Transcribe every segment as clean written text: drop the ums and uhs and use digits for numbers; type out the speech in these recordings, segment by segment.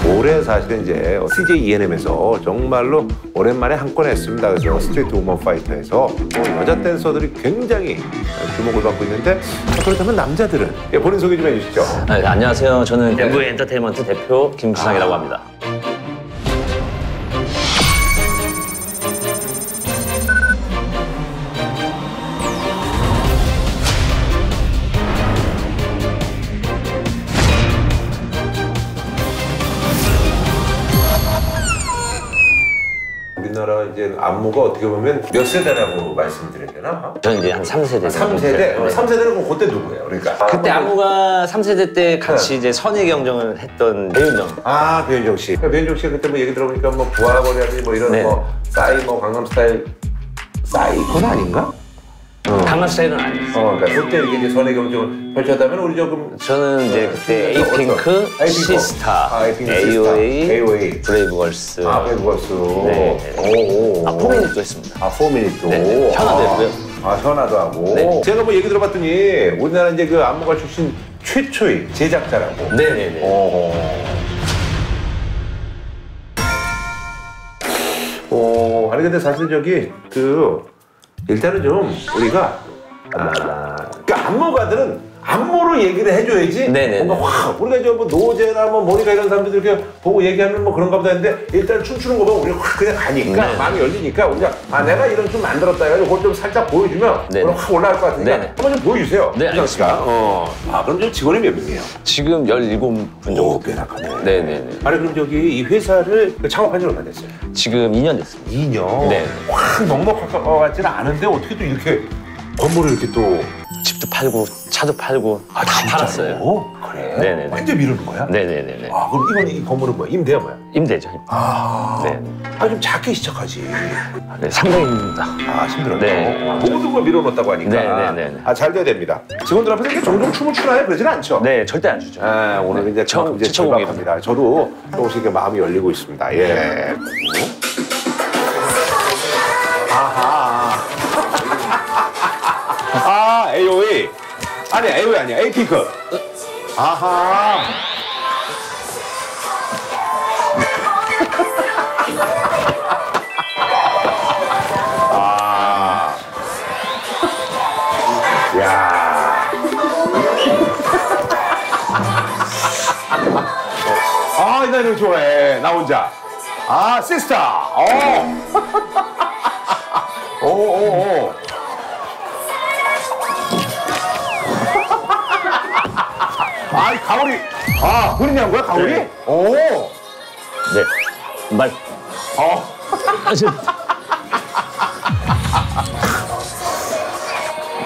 올해 사실은 이제 CJ E&M에서 정말로 오랜만에 한 건 했습니다. 그래서 스트리트 우먼 파이터에서 여자 댄서들이 굉장히 주목을 받고 있는데 그렇다면 남자들은 본인 소개 좀 해주시죠. 네, 안녕하세요. 저는 엠브 엔터테인먼트 대표 김주상이라고 합니다. 우리나라 이제 안무가 어떻게 보면 몇 세대라고 말씀드려야 되나? 저는 이제 한 3세대. 3세대? 네. 3세대는 그럼 그때 누구예요? 그러니까 그때 안무가 3세대 때 같이 이제 선의 경정을 했던 배윤정. 배윤정 씨. 배윤정 씨가 그때 뭐 얘기 들어보니까 뭐 부하거리라든지 뭐 이런 뭐 싸이 뭐 강남스타일 싸이 그건 아닌가? 강남스타일은 아니었어요. 그러니까 그때 이렇게 이제 선의 경정을 펼쳤다면 우리 조금 저는 이제 그때 에이핑크, 시스타, AOA, 브레이브걸스. 브레이브걸스. 네. 오. 포미닛도 했습니다. 포미닛도. 네. 현아도 했고요. 현아도 하고. 네. 제가 뭐 얘기 들어봤더니 우리나라 이제 그 안무가 출신 최초의 제작자라고. 네네네. 아니 근데 사실 저기 일단은 좀 우리가 그러니까 안무가들은 안무로 얘기를 해줘야지 뭔가 확 우리가 저 뭐 노제나 뭐 모니카 이런 사람들 이렇게 보고 얘기하면 뭐 그런가 보다 했는데 일단 춤추는 거 보면 우리가 확 그냥 가니까 마음이 열리니까 우리가 내가 이런 춤 만들었다 해가지고 그걸 좀 살짝 보여주면 그럼 확 올라갈 것 같으니까 한번 좀 보여주세요. 네, 알겠습니다. 그럼 좀 직원이 몇 명이에요? 지금 17분 정도. 꽤나 크네. 네네네. 아니 그럼 저기 이 회사를 창업한 지 얼마나 됐어요? 지금 2년 됐습니다. 2년? 네. 확 넉넉할 것 같지는 않은데 어떻게 또 이렇게 건물을 이렇게 또 집도 팔고 차도 팔고 다 팔았어요. 그래? 네네네. 완전 미루는 거야? 네네네. 그럼 이 건물은 뭐야? 임대야 뭐야? 임대죠. 네. 좀 작게 시작하지. 네, 상당히 힘듭니다. 힘들어요? 네. 모든 걸 밀어넣었다고 하니까. 네네네. 잘 돼야 됩니다. 직원들 앞에서 이렇게 종종 춤을 추나요? 그러진 않죠? 네, 절대 안 추죠. 오늘 이제 처음 절박합니다. 저도 조금씩 이렇게 마음이 열리고 있습니다. 예. AOA. 아니, AOA 아니야. 에이핑크. 아하. 야. 나 이런 거 좋아해. 나 혼자. 시스타. 가오리. 본인이 한 거야, 가오리? 네. 네.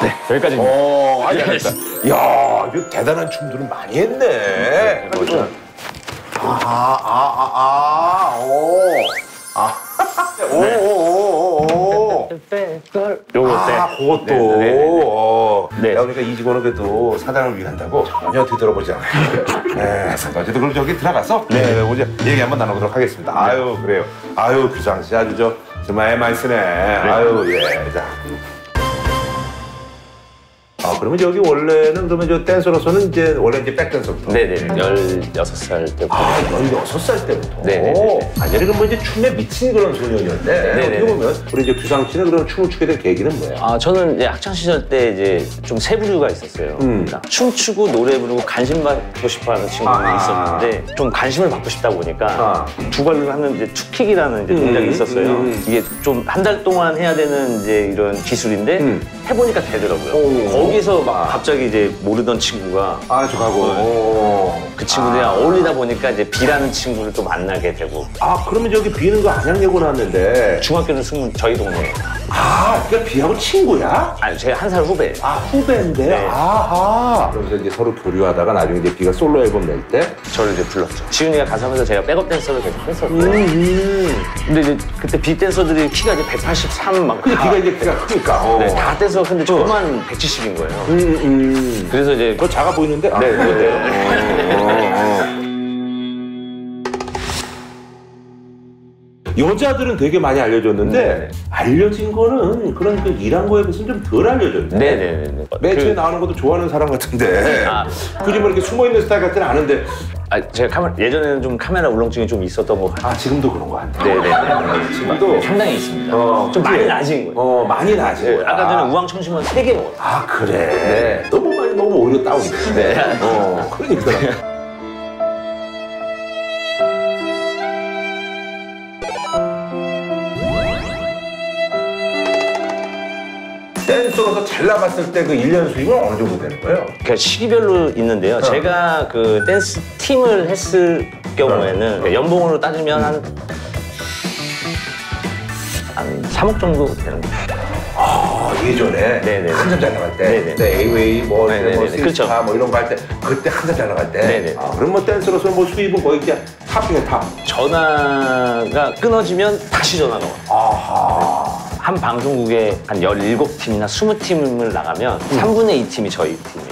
네, 여기까지입니다. 알겠다. 야, 이거 대단한 춤들을 많이 했네. 그것도. 네. 그러니까 이 직원은 그래도 사장을 위한다고 전혀 뒤돌아보지 않아요. 어쨌든 그럼 저기 들어가서 우리 얘기 한번 나눠보도록 하겠습니다. 그래요. 규상 씨 아주 정말 많이 쓰네. 자. 그러면 여기 원래는 그러면 저 댄서로서는 이제 원래 백댄서부터. 네네. 16살 때부터. 16살 때부터. 네네. 완전히 그럼 이제 춤에 미친 그런 소년이었는데. 어떻게 보면 우리 이제 규상 씨는 그런 춤을 추게 된 계기는 뭐예요? 저는 이제 학창 시절 때 이제 좀 세 부류가 있었어요. 춤추고 노래 부르고 관심 받고 싶어하는 친구들이 있었는데 좀 관심을 받고 싶다 보니까 두 발로 하는 이제 투킥이라는 이제 동작이 있었어요. 이게 좀 한 달 동안 해야 되는 이제 이런 기술인데 해보니까 되더라고요. 거기서 막 갑자기 이제 모르던 친구가 그 친구들이랑 어울리다 보니까 이제 B라는 친구를 또 만나게 되고. 그러면 저기 B는 거 안양예고 나왔는데 중학교는 승문 저희 동네. 그러니까 B하고 친구야? 아니 제가 한 살 후배예요. 후배인데? 네. 그래서 이제 서로 교류하다가 나중에 이제 B가 솔로 앨범 낼 때 저를 이제 불렀죠. 지훈이가 가수하면서 제가 백업 댄서를 계속 했었거든요. 근데 이제 그때 B 댄서들이 키가 이제 183 막. 근데 B가 이제 키가 크니까. 네, 다 댄서 근데 저만 170인 거예요. 그래서 이제 그거 작아 보이는데? 여자들은 되게 많이 알려졌는데 알려진 거는 그런 그 일한 거에 비해서는 좀 덜 알려졌네. 네네네. 매체에 나오는 것도 좋아하는 사람 같은데 굳이 뭐 이렇게 숨어있는 스타일 같지는 않은데 제가 예전에는 좀 카메라 울렁증이 좀 있었던 것 같아요. 지금도 그런 거 같아요. 네네. 지금도 상당히 있습니다. 좀 많이 낮은 거예요. 많이 낮은 거야. 아까 전에 우황청심원 3개 먹었어요. 그래. 네. 너무 많이 먹으면 오히려 다운돼. 네. 그러니까. 댄서로서 잘 나갔을 때 그 1년 수입은 어느 정도 되는 거예요? 그러니까 시기별로 있는데요. 제가 그 댄스 팀을 했을 경우에는 연봉으로 따지면 한 3억 정도 되는 거예요. 예전에 네네. 한참 잘 나갈 때, 네네. 에이웨이, 그렇죠. 시스타 뭐 이런 거 할 때, 그때 한참 잘 나갈 때. 네네. 그럼 뭐 댄서로서 뭐 수입은 거의 그냥 탑이네 탑. 전화가 끊어지면 다시 전화가 와요. 한 방송국에 한 17팀이나 20팀을 나가면 3분의 2팀이 저희 팀이에요.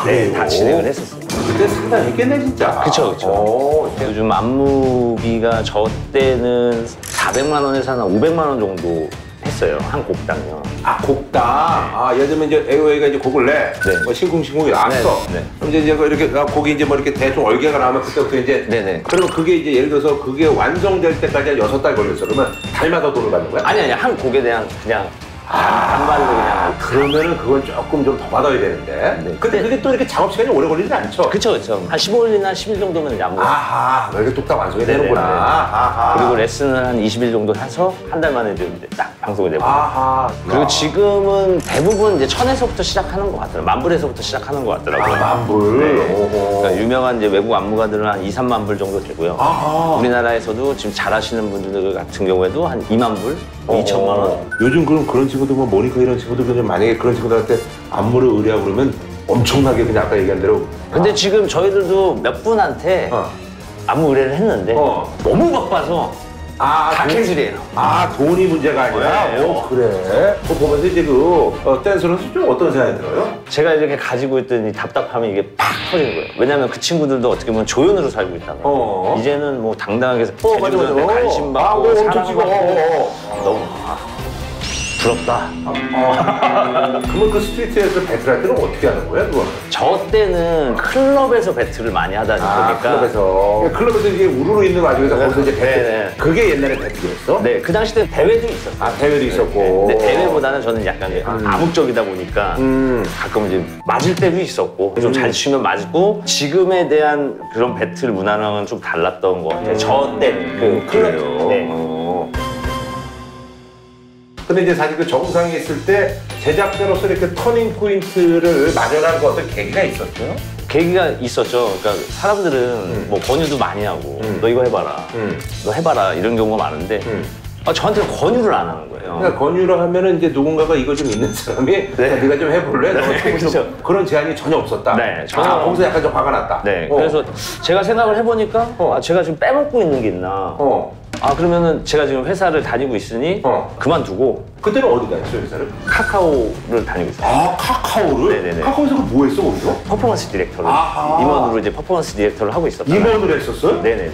그래요? 다 진행을 했었어요. 그때 상당히 했겠네 진짜. 그쵸. 요즘 안무비가 저 때는 400만 원에서 한 500만 원 정도 했어요. 한 곡당요. 곡당. 예를 들면 이제 에이웨이가 이제 곡을 내. 네. 뭐 신궁신궁이 나왔어. 네. 그럼 이제 이렇게 곡이 이제 뭐 이렇게 대충 얼개가 나오면 그때부터 이제. 네네. 그리고 그게 이제 예를 들어서 그게 완성될 때까지 한 6달 걸렸어. 그러면 달마다 돈을 받는 거야? 아니 한 곡에 대한 그냥 단발로 그냥. 그러면은 그건 조금 좀 더 받아야 되는데. 네. 근데 그게 또 이렇게 작업 시간이 오래 걸리지 않죠? 그쵸. 한 15일이나 10일 정도면 이제 안무. 이렇게 뚝딱 완성이 네네. 되는구나. 그리고 레슨을 한 20일 정도 해서 한 달 만에 이제 딱 방송이 되고. 그리고 지금은 대부분 이제 1000에서부터 시작하는 것 같더라고요. 만불에서부터 시작하는 것 같더라고요. 만불. 네. 그러니까 유명한 이제 외국 안무가들은 한 2, 3만 불 정도 되고요. 우리나라에서도 지금 잘하시는 분들 같은 경우에도 한 2만 불, 2천만 원. 요즘 그런 친구들 뭐 모니카 이런 친구들 그냥 만약에 그런 친구들한테 안무를 의뢰하고 그러면 엄청나게 그냥 아까 얘기한 대로. 근데 지금 저희들도 몇 분한테 안무 의뢰를 했는데 너무 바빠서 다 캔슬이에요. 돈이 문제가 아니라. 네. 그래. 그거 보면서 이제 댄서로서 좀 어떤 생각이 들어요? 제가 이렇게 가지고 있던 이 답답함이 이게 팍 터지는 거예요. 왜냐면 그 친구들도 어떻게 보면 조연으로 살고 있다고. 이제는 뭐 당당하게 맞아. 관심 받고 엄청 찍어. 너무 부럽다. 그러면 그 스트리트에서 배틀할 때는 어떻게 하는 거야, 그거? 저 때는 클럽에서 배틀을 많이 하다 보니까. 클럽에서 이게 우르르 있는 와중에서 거기서 이제 배틀. 네네. 그게 옛날에 배틀이었어? 네, 그 당시 때 대회도 있었어요. 대회도 있었고. 근데 대회보다는 저는 약간 암묵적이다 보니까 가끔 이제 맞을 때도 있었고 좀 잘 치면 맞고 지금에 대한 그런 배틀 문화랑은 좀 달랐던 것 같아요. 저 때는 그 클럽. 네. 근데 이제 사실 그 정상에 있을 때 제작자로서 이렇게 터닝 포인트를 마련한 그 어떤 계기가 있었어요? 계기가 있었죠. 그러니까 사람들은 뭐 권유도 많이 하고 너 이거 해봐라, 너 해봐라 이런 경우가 많은데 저한테는 권유를 안 하는 거예요. 그러니까 권유를 하면은 이제 누군가가 이거 좀 있는 사람이 네가 좀 해볼래? 그렇죠. 그런 제안이 전혀 없었다. 네, 전혀. 거기서 약간 좀 화가 났다. 네, 그래서 제가 생각을 해보니까 제가 지금 빼먹고 있는 게 있나. 그러면은 제가 지금 회사를 다니고 있으니 그만두고. 그때는 어디 다녔어요, 회사를? 카카오를 다니고 있어요. 카카오를? 네네네. 카카오에서 뭐 했어, 거기서? 퍼포먼스 디렉터를. 임원으로 이제 퍼포먼스 디렉터를 하고 있었어요. 임원을 했었어요? 네네네.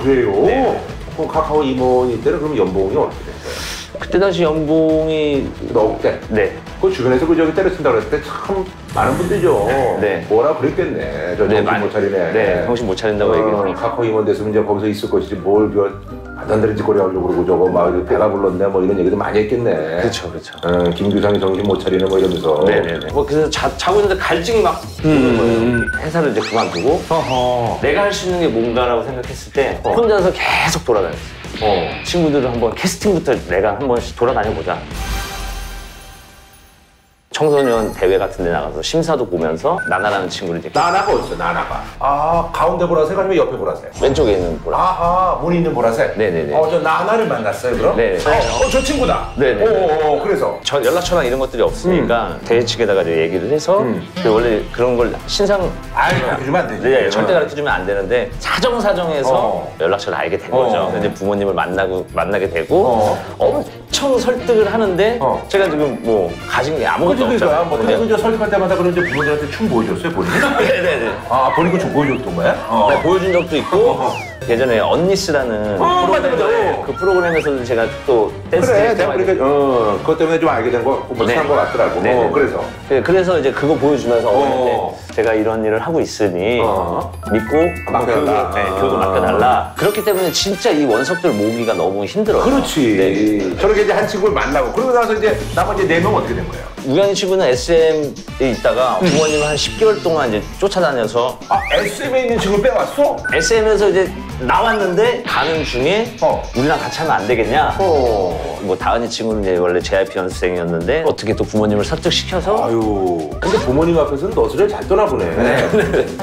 그래요? 네. 그럼 카카오 임원일 때는 그럼 연봉이 어떻게 됐어요? 그때 당시 연봉이 넣을 때? 네. 그 주변에서 그 저기 때려친다고 그랬을 때 참 많은 분들이죠. 네. 뭐라 그랬겠네. 저 정신 못 차리네. 네, 정신 못 차린다고 얘기를. 카카오 임원 됐으면 이제 거기서 있을 것이지 뭘 안단다른 짓거리 하려고 그러고 저거 막 배가 불렀네 뭐 이런 얘기도 많이 했겠네. 그렇죠. 김규상이 정신 못 차리네 뭐 이러면서. 네네네. 그래서 자고 있는데 갈증이 막 오는 거예요. 회사를 이제 그만두고 내가 할 수 있는 게 뭔가라고 생각했을 때 혼자서 계속 돌아다녔어요. 친구들을 한번 캐스팅부터 내가 한 번씩 돌아다녀보자. 청소년 대회 같은 데 나가서 심사도 보면서 나나라는 친구를 이제 나나가 어딨어, 나나가? 가운데 보라색 아니면 옆에 보라색? 왼쪽에 있는 보라색. 문 있는 보라색? 네네네. 저 나나를 만났어요, 그럼? 네네. 저 친구다? 네네. 그래서? 저 연락처나 이런 것들이 없으니까 대회 측에다가 이제 얘기를 해서 원래 그런 걸 가르쳐주면 안 되지. 네, 절대 가르쳐주면 안 되는데 사정사정해서 연락처를 알게 된 거죠. 근데 부모님을 만나게 되고 엄청 설득을 하는데 제가 지금 뭐 가진 게 아무것도 없잖아요. 뭐 타이거즈 설득할 때마다 그런 이제 부모들한테 춤 보여줬어요, 본인이? 네네네. 본인 춤 보여줬던 거야? 네, 보여준 적도 있고 예전에 언니스라는 그 프로그램에서도 제가 또 댄스 내가 그러니까 그것 때문에 좀 알게 된 거 비슷한 거 같더라고. 그래서 이제 그거 보여주면서 제가 이런 일을 하고 있으니 믿고 교육을 맡겨달라. 그렇기 때문에 진짜 이 원석들 모으기가 너무 힘들어요. 그렇지. 네. 저렇게 이제 한 친구를 만나고 그러고 나서 이제 나머지 4명 어떻게 된 거예요? 우연히 친구는 SM에 있다가 부모님을 한 10개월 동안 이제 쫓아다녀서 SM에 있는 친구를 빼왔어? SM에서 이제 나왔는데 가는 중에 우리랑 같이 하면 안 되겠냐? 뭐 다은이 친구는 이제 원래 JYP 연습생이었는데 어떻게 또 부모님을 설득시켜서 아유. 근데 부모님 앞에서는 너스를 잘 떠나 보네.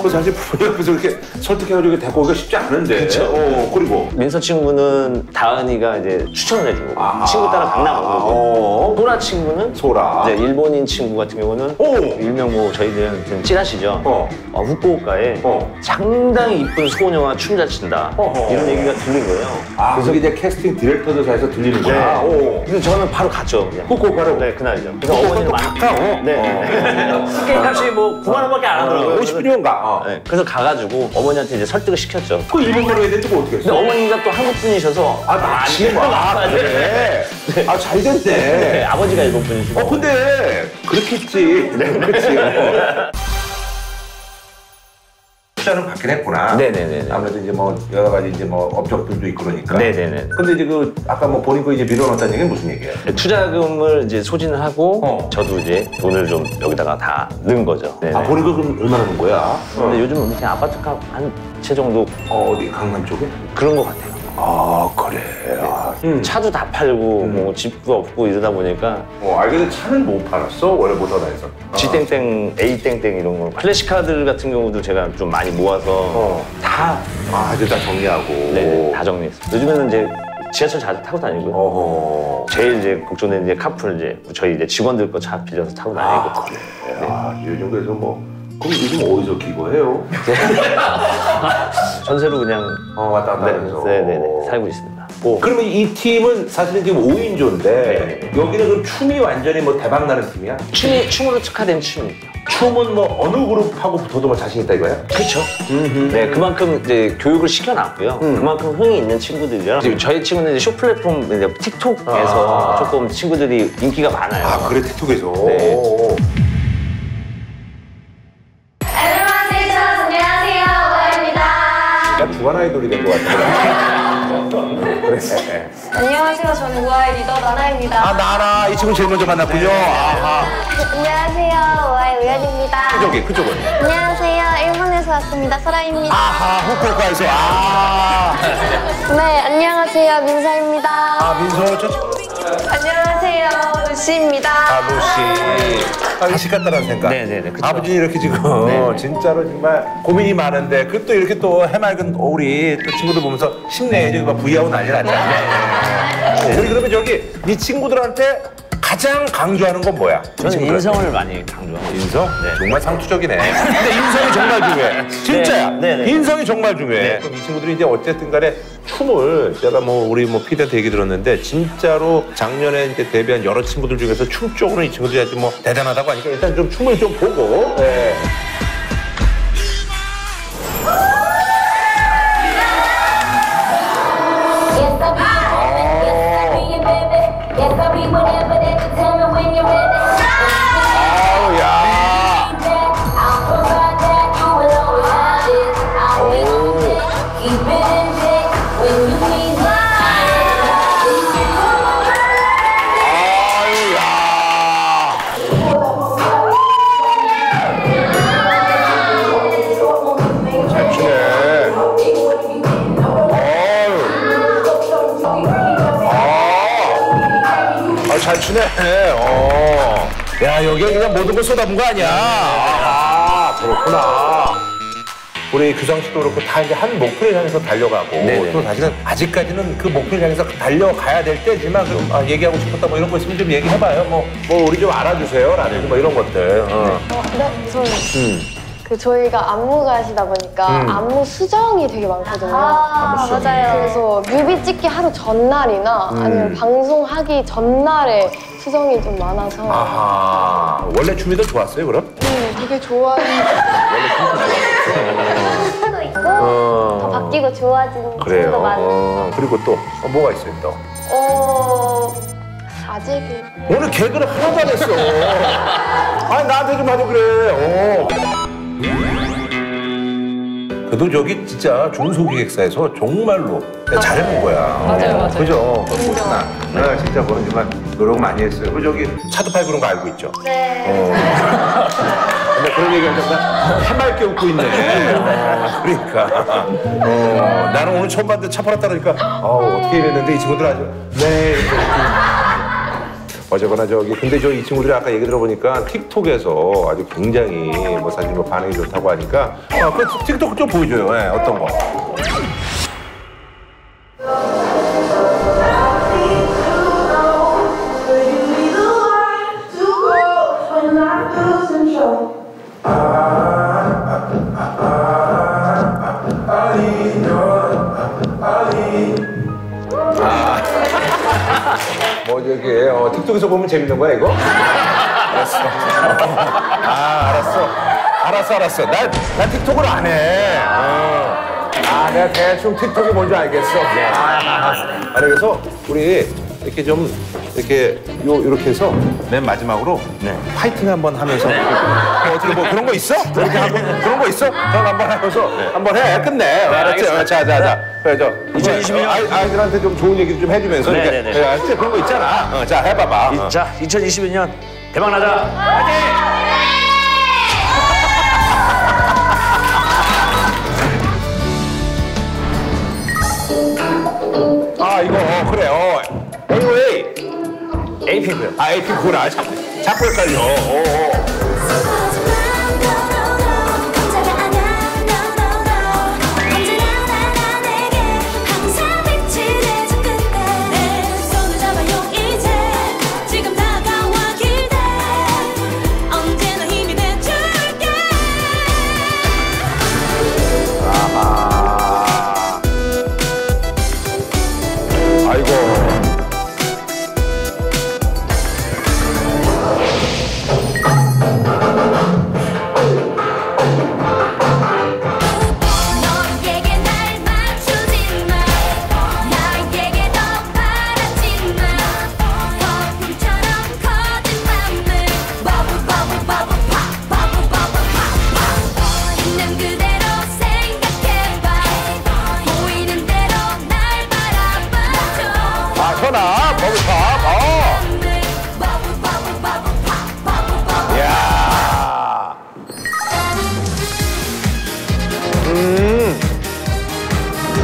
그 사실 부모님 앞에서 이렇게 설득해가지고 데리고 오기가 쉽지 않은데. 그렇죠. 그리고 민서 친구는 다은이가 이제 추천을 해준 거고 친구 따라 강남 온 거고 소라 친구는 소라. 이제 일본인 친구 같은 경우는 일명 뭐 저희들은 찌라시죠. 후쿠오카에 상당히 이쁜 소녀가 춤 잘 춘다. 이런 얘기가 들린 거예요. 그래서 이제 캐스팅 디렉터들 사이에서 들리는 거야. 그래서 저는 바로 갔죠. 그냥. 후쿠오카로? 네, 그날이죠. 그래서 어머니는 가까워. 티켓 값이 뭐 9만 원밖에 안 하더라고요. 50분이면 가. 네, 그래서 가가지고 어머니한테 이제 설득을 시켰죠. 그 일본말로 해야 되는지 어떻게 했어? 근데 어머니가 또 한국 분이셔서 그래. 잘 됐네. 네, 아버지가 일본 분이시고. 근데 그렇겠지. 그렇지. 투자는 받긴 했구나. 네네네. 아무래도 이제 뭐 여러 가지 이제 뭐 업적들도 있고 그러니까. 네네네. 근데 이제 그 아까 뭐 본인 거 이제 밀어넣었다는 얘기는 무슨 얘기예요? 투자금을 이제 소진을 하고 저도 이제 돈을 좀 여기다가 다 넣은 거죠. 네네. 본인 거 그럼 얼마나 넣은 거야? 근데 요즘은 그냥 아파트 값 한 채 정도. 어디 강남 쪽에? 그런 거 같아요. 그래. 차도 다 팔고 뭐 집도 없고 이러다 보니까 알게 차는 못 팔았어? 원래 못 하다해서. G땡땡, A땡땡 이런 거 클래식카들 같은 경우도 제가 좀 많이 모아서 다 이제 다 정리하고. 네, 다 정리했어요. 요즘에는 이제 지하철 자주 타고 다니고요. 제일 이제 걱정되는 이제 카풀 이제 저희 이제 직원들 거 차 빌려서 타고 다니고. 그래. 요즘 그래서 뭐 그럼 요즘 어디서 기거해요? 전세로 그냥 왔다 갔다 하면서. 네네네 살고 있습니다. 그러면 이 팀은 사실은 지금 5인조인데 여기는 그럼 춤이 완전히 뭐 대박 나는 팀이야? 춤으로 특화된 춤이죠. 춤은 뭐 어느 그룹하고 붙어도 뭐 자신 있다 이거야? 그렇죠. 네, 그만큼 이제 교육을 시켜놨고요. 그만큼 흥이 있는 친구들이라. 지금 저희 친구는 이제 쇼 플랫폼 이제 틱톡에서 조금 친구들이 인기가 많아요. 그래 틱톡에서. 네. 주간 아이돌이 된 것 같아. 그래. 안녕하세요. 저는 우아의 리더 나나입니다. 나나. 이 친구 제일 먼저 만났군요. 안녕하세요. 우아의 우연입니다. 그쪽은. 안녕하세요. 일본에서 왔습니다. 소라입니다. 후쿠오카에서. 네, 안녕하세요. 민서입니다. 민서 안녕하세요. 루시입니다. 루시. 가식 같다는 생각. 네네네. 그쵸. 아버지 이렇게 지금 진짜로 정말 고민이 많은데 그 또 이렇게 또 해맑은 우리 또 친구들 보면서 힘내야지. 막 부위하고 난리 났잖아. 우리 그러면 저기 네 친구들한테 가장 강조하는 건 뭐야? 저는 인성을 많이 강조하고. 인성? 네. 정말 상투적이네. 근데 인성이 정말 중요해. 진짜야. 네. 인성이 정말 중요해. 네. 그럼 이 친구들이 이제 어쨌든 간에 춤을 제가 뭐 우리 뭐 피디한테 얘기 들었는데 진짜로 작년에 이제 데뷔한 여러 친구들 중에서 춤 쪽으로는 이 친구들이 아주 뭐 대단하다고 하니까 일단 좀 춤을 좀 보고. 네. 잘 추네. 야, 여기에 그냥 모든 걸 쏟아본 거 아니야? 그렇구나. 우리 규상 씨도 그렇고 다 이제 한 목표를 향해서 달려가고 또 사실은 아직까지는 그 목표를 향해서 달려가야 될 때지만 그럼 얘기하고 싶었다 뭐 이런 거 있으면 좀 얘기해봐요. 뭐 우리 좀 알아주세요. 라든지 뭐 이런 것들. 그 저희가 안무가 하시다 보니까 안무 수정이 되게 많거든요. 맞아요. 그래서 뮤비 찍기 하루 전날이나 아니면 방송하기 전날에 수정이 좀 많아서. 원래 춤이 더 좋았어요, 그럼? 되게 좋아해요. 원래 춤이 좋았어요. 도 있고 더 바뀌고 좋아지는 춤도 많고. 그리고 또 뭐가 있어요, 또? 아직 오늘 개그를 하나도 안 했어. 아니 나한테 좀 하자 그래. 그래도 저기 진짜 중소기획사에서 정말로 잘해본 거야. 맞아요. 그죠? 멋있나? 나 진짜 그런 정말 노력 많이 했어요. 그리고 저기 차도 팔고 그런 거 알고 있죠? 네. 근데 그런 얘기하니까 해맑게 웃고 있네. 그러니까. 나는 오늘 처음 봤는데 차 팔았다 그러니까 어떻게 이랬는데 이 친구들 아주 네. 이렇게 어쨌거나 저기 근데 저 이 친구들이 아까 얘기 들어보니까 틱톡에서 아주 굉장히 뭐 사실 뭐 반응이 좋다고 하니까 그 틱톡 좀 보여줘요. 네, 어떤 거? 뭐 저기 틱톡에서 보면 재밌는 거야 이거? 알았어. 알았어. 난 틱톡을 안 해. 내가 대충 틱톡이 뭔지 알겠어. 그래서 우리 이렇게 좀 이렇게 이렇게 해서 맨 마지막으로 파이팅 한번 하면서 어떻게 뭐 그런 거 있어? 이렇게 한번 그런 거 있어? 그럼 한번 하면서 한번 해 끝내. 알았지? 자. 그래 2022년 아이들한테 좀 좋은 얘기도 좀 해주면서 이렇게 알았지? 그런 거 있잖아. 자 해봐봐. 자 2022년 대박 나자. 화이팅! 이거 그래. AOA. AP고요. AP구나. 자꾸 헷갈려.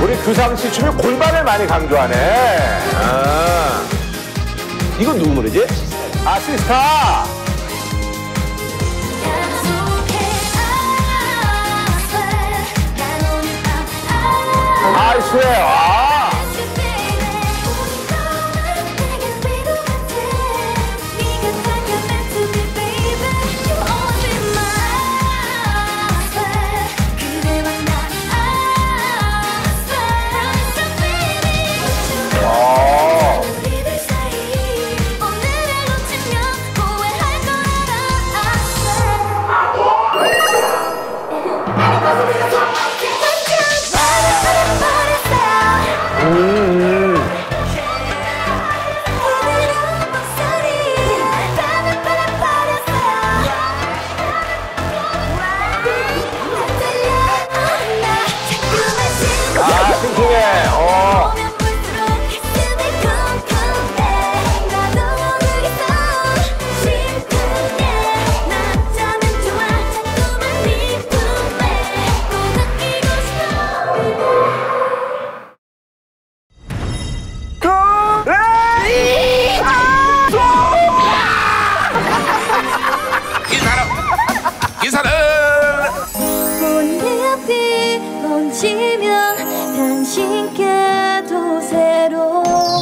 우리 규상씨 춤이 골반을 많이 강조하네. 이건 누구 노래지? 시스타. I swear.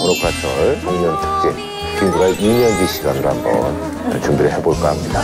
오로카철 청년 축제 핑크가 2년기 시간으로 한번 준비를 해볼까 합니다.